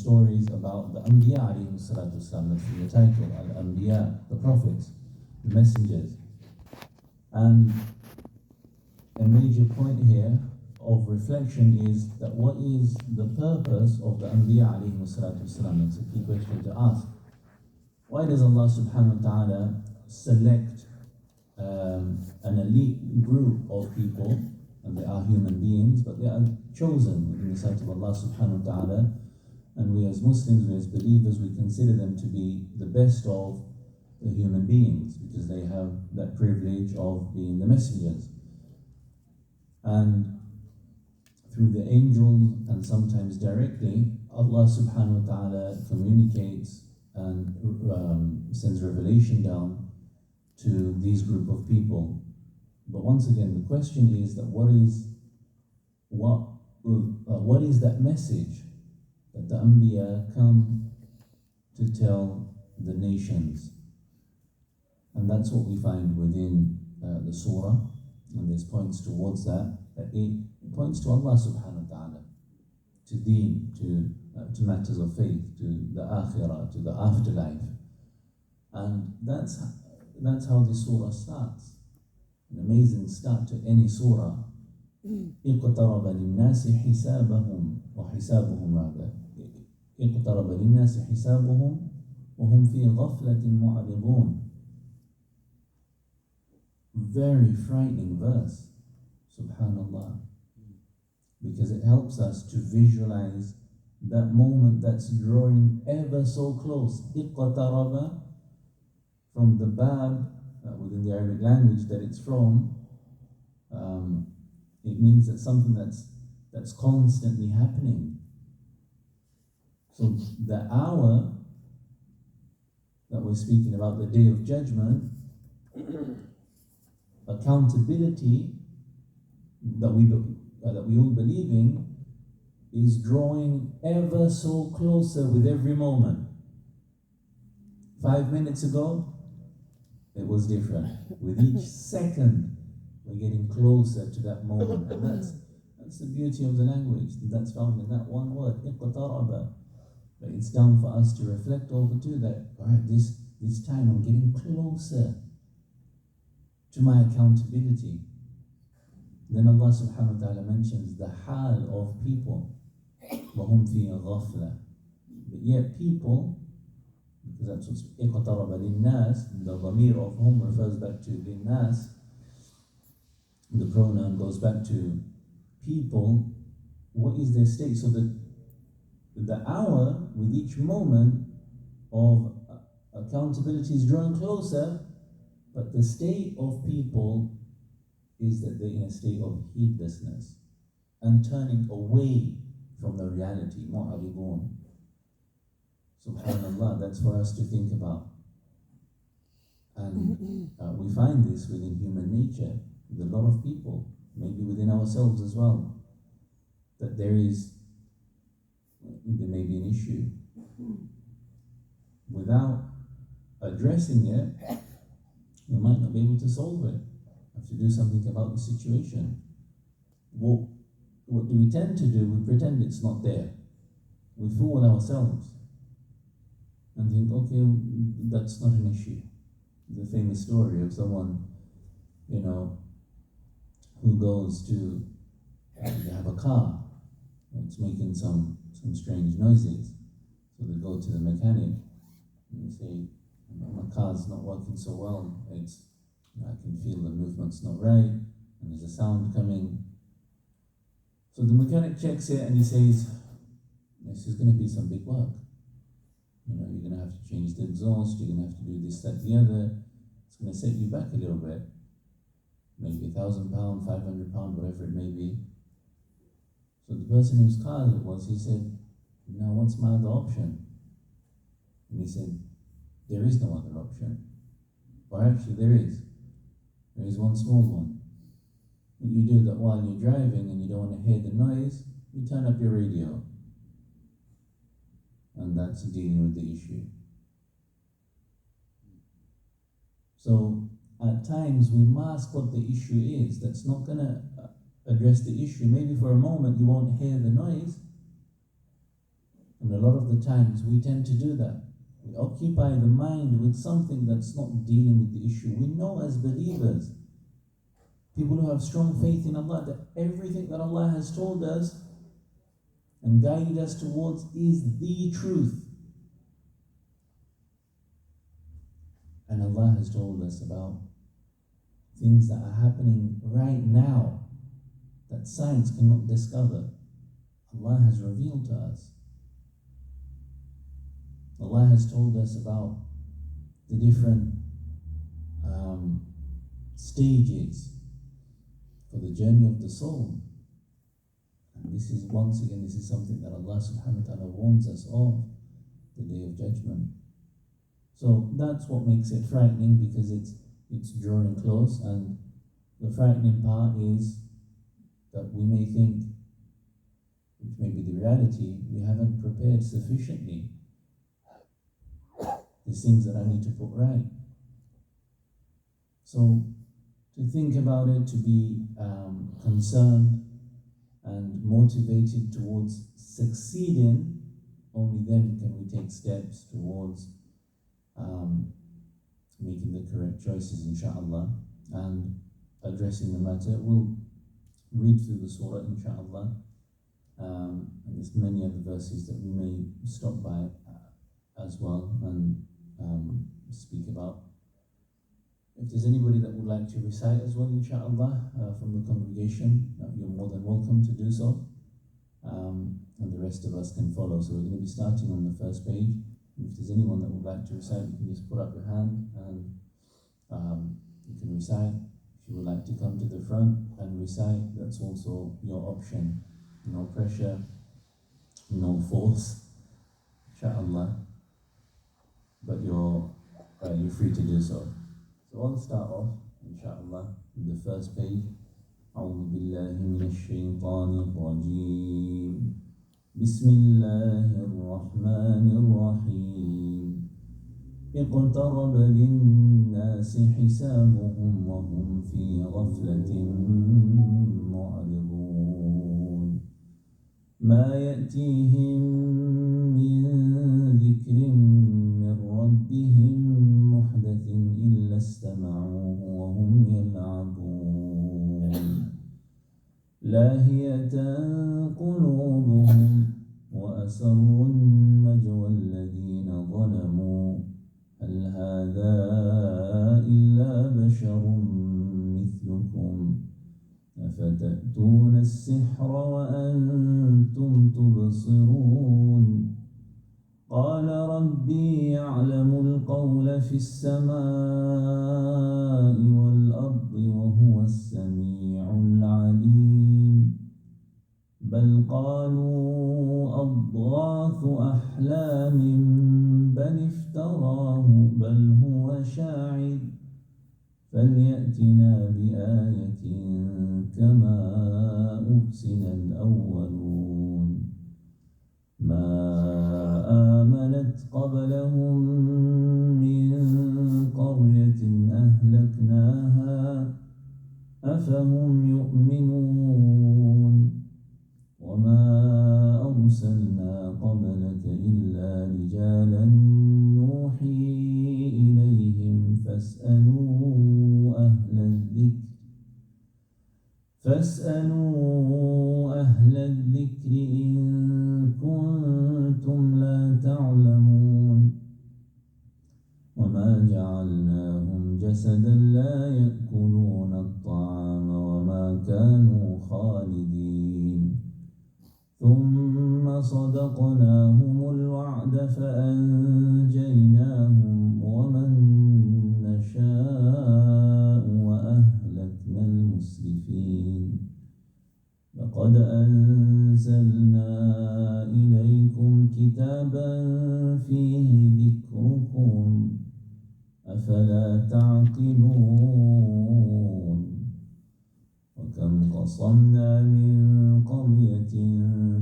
stories about the Anbiya alayhi salatu wasalam, that's in the title, Al-Anbiya, the prophets, the messengers. And a major point here of reflection is that what is the purpose of the Anbiya alayhi salatu wasalam? It's a key question to ask. Why does Allah subhanahu wa ta'ala select an elite group of people, and they are human beings, but they are chosen in the sight of Allah subhanahu wa ta'ala, and we as Muslims, we as believers, we consider them to be the best of the human beings because they have that privilege of being the messengers. And through the angels and sometimes directly, Allah subhanahu wa ta'ala communicates and sends revelation down to these group of people. But once again, the question is that what is that message that the Anbiya come to tell the nations? And that's what we find within the surah, and this points towards that it points to Allah subhanahu wa ta'ala, to deen, to matters of faith, to the akhirah, to the afterlife. And that's how this surah starts. An amazing start to any surah. اقترب للناس حسابهم وحسابهم rather اقترب للناس حسابهم وهم في غفلة معرضون. Very frightening verse, subhanallah, because it helps us to visualize that moment that's drawing ever so close. اقترب, from the bab, within the Arabic language that it's from, it means that something that's constantly happening. So the hour that we're speaking about, the day of judgment, accountability that we all believe in, is drawing ever so closer with every moment. 5 minutes ago, it was different. With each second, we're getting closer to that moment. And that's the beauty of the language. That's found in that one word, iqtaraba. But it's down for us to reflect over too that, all right, this time I'm getting closer to my accountability. Then Allah subhanahu wa ta'ala mentions the hal of people. وَهُمْ فِي غَفْلَةٍ. But yet people, because that's what's اقترب للناس, the dhamir of whom refers back to للناس, the pronoun goes back to people. What is their state? So the hour with each moment of accountability is drawing closer, but the state of people is that they're in a state of heedlessness and turning away from the reality. Mu'aribun. Subhanallah, that's for us to think about. And we find this within human nature, with a lot of people, maybe within ourselves as well, that there may be an issue. Without addressing it, we might not be able to solve it. Have to do something about the situation. What do we tend to do? We pretend it's not there. We fool ourselves and think, okay, that's not an issue. The famous story of someone, who goes to have a car that's making some strange noises. So they go to the mechanic and they say, my car's not working so well. I can feel the movement's not right, and there's a sound coming. So the mechanic checks it and he says, this is going to be some big work. You're going to have to change the exhaust, you're going to have to do this, that, the other. It's going to set you back a little bit. Maybe £1,000, £500, whatever it may be. So the person whose car it was, he said, now what's my other option? And he said, there is no other option. Or actually there is. There is one small one. What you do that while you're driving and you don't want to hear the noise, you turn up your radio. And that's dealing with the issue. So at times we mask what the issue is. That's not going to address the issue. Maybe for a moment you won't hear the noise, And a lot of the times we tend to do that. We occupy the mind with something that's not dealing with the issue. We know as believers, people who have strong faith in Allah, that everything that Allah has told us and guided us towards is the truth. And Allah has told us about things that are happening right now that science cannot discover. Allah has revealed to us. Allah has told us about the different stages for the journey of the soul. And this is, once again, this is something that Allah subhanahu wa ta'ala warns us of, the Day of Judgment. So that's what makes it frightening, because it's drawing close, and the frightening part is that we may think, which may be the reality, we haven't prepared sufficiently. There's things that I need to put right. So to think about it, to be concerned and motivated towards succeeding, only then can we take steps towards making the correct choices, inshaAllah, and addressing the matter. We'll read through the surah, inshaAllah, and there's many other verses that we may stop by as well and speak about. If there's anybody that would like to recite as well, inshaAllah, from the congregation, you're more than welcome to do so, and the rest of us can follow. So we're going to be starting on the first page. If there's anyone that would like to recite, you can just put up your hand and you can recite. If you would like to come to the front and recite, that's also your option. No pressure, no force, inshaAllah, but you're free to do so. So I'll start off, inshaAllah, with the first page. أعوذ بالله من الشيطان الرجيم. بسم الله الرحمن الرحيم. اقترب للناس حسابهم وهم في غفلة معرضون. ما يأتيهم من ذكر من ربهم محدث إلا استمعوه وهم يلعبون. لاهية قلوبهم وأسروا النجوى الذين ظلموا هل هذا إلا بشر مثلكم أفتأتون السحر وأنتم تبصرون. قال ربي يعلم القول في السماء والأرض وهو السميع العليم. بل قالوا أضغاث أحلام بل افتراه بل هو شاعر فليأتنا بآية كما أرسل الأولون. ما آمنت قبلهم من قرية أهلكناها أفهم يؤمنون. وما أرسلنا قبلك إلا رجالا نوحي إليهم فاسألوا أهل الذكر إن كنتم لا تعلمون. وما جعلناهم جسدا لا يأكلون الطعام وما كانوا خالدين. ثم صدقناهم الوعد فأنجيناهم ومن نشاء وأهلكنا المسرفين. لقد أنزلنا إليكم كتابا فيه ذكركم أفلا تعقلون. وكم قصمنا من قرية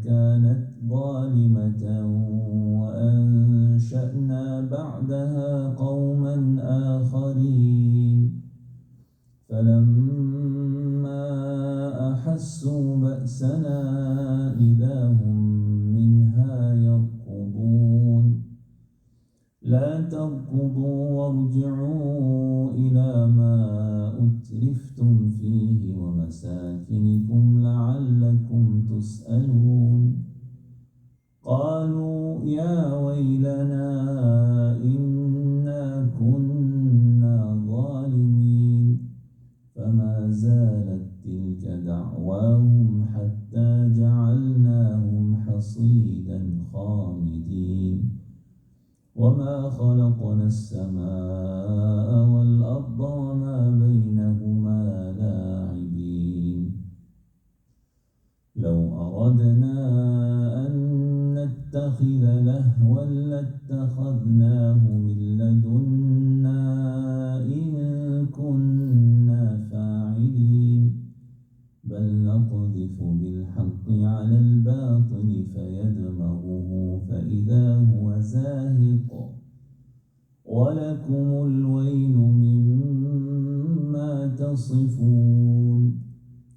كانت ظالمة وأنشأنا بعدها قوما آخرين فلما أحسوا بأسنا إذا هم منها يركضون. لا تركضوا وارجعوا إلى ما أترفتم فيه ومساكنكم لعلكم تسألون قالوا يا ويلنا إنا كنا ظالمين فما زالت تلك دعواهم حتى جعلناهم حصيدا خامدين وما خلقنا السماء والأرض وما بينهما لاعبين لو أردنا أن نتخذ لهوا لاتخذناه من لدنا إن كنا فاعلين بل نقذف بالحق على الباطل فيدمغه فإذا هو زاهق ولكم الويل مما تصفون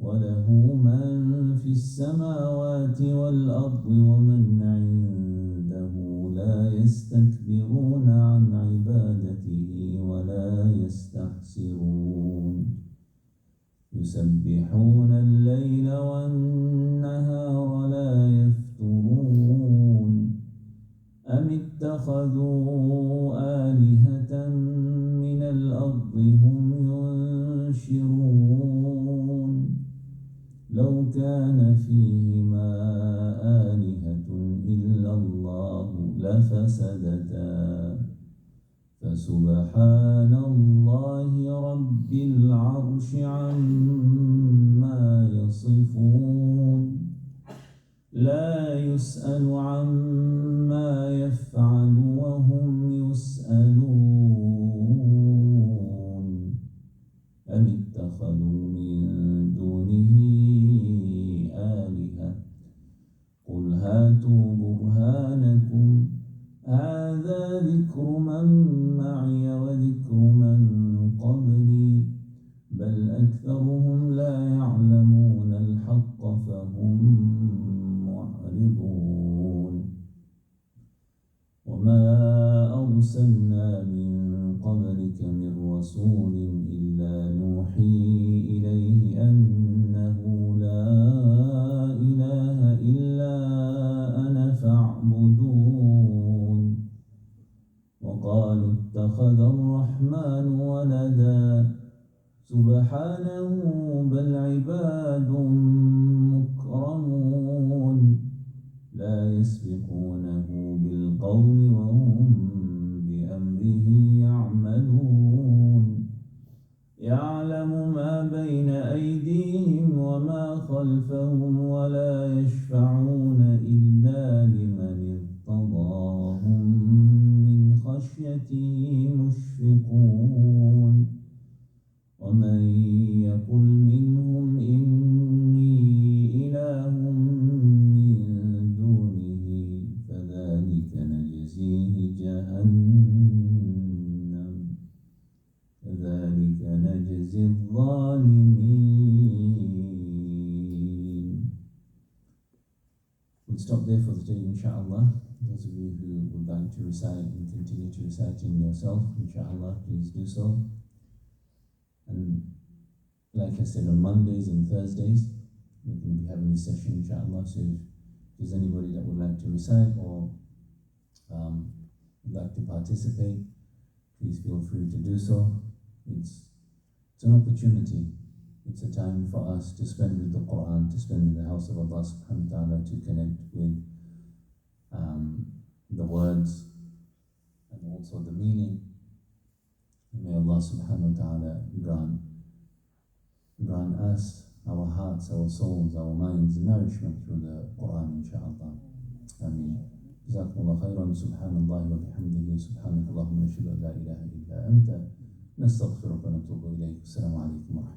وله من في السماوات والأرض ومن عنده لا يستكبرون عن عبادته ولا يستحسرون يسبحون الليل والنهار لا يفترون أم اتخذوا آلهة من الأرض هم ينشرون لو كان فيهما آلهة إلا الله لفسدتا فسبحان الله رب العرش عما يصفون لا يسأل عما يفعل وهم يسألون أم اتخذوا من دونه آلهة قل هاتوا برهانكم هذا ذكر من معي وذكر من قبلي بل أكثرهم لا يعلمون الحق فهم معرضون وما أرسلنا من قبلك من رسول إلا نوحي إليه أنه لا إله إلا أنا فاعبدون وقالوا اتخذ الرحمن ولدا سبحانه بل عباد مكرمون لا يسبقونه بالقول وهم بأمره يعملون يعلم ما بين أيديهم وما خلفهم ولا يشفعون إلا لمن ارتضى هم من خشيته مشفقون ومن يقل منهم إني إله من دونه فذلك نجزيه جهنم كذلك نجزي الظالمين. We'll stop there for today, inshallah. Those of you who would like to recite and continue to recite in yourself, inshallah, please do so. And like I said, on Mondays and Thursdays, we're going to be having this session, inshallah. So if there's anybody that would like to recite or would like to participate, please feel free to do so. It's an opportunity. It's a time for us to spend with the Quran, to spend in the house of Allah subhanahu wa ta'ala, to connect with the words and also the meaning. And may Allah subhanahu wa ta'ala grant us, our hearts, our souls, our minds, nourishment through the Quran, inshaAllah. Ameen. Jazakumullah khairan. Subhanallah wa bihamdihi. Subhanakallahumma ashhadu an la ilaha illa anta. Nastaghfiruka wa natubu ilayk. Assalamu alaikum wa rahmatullahi.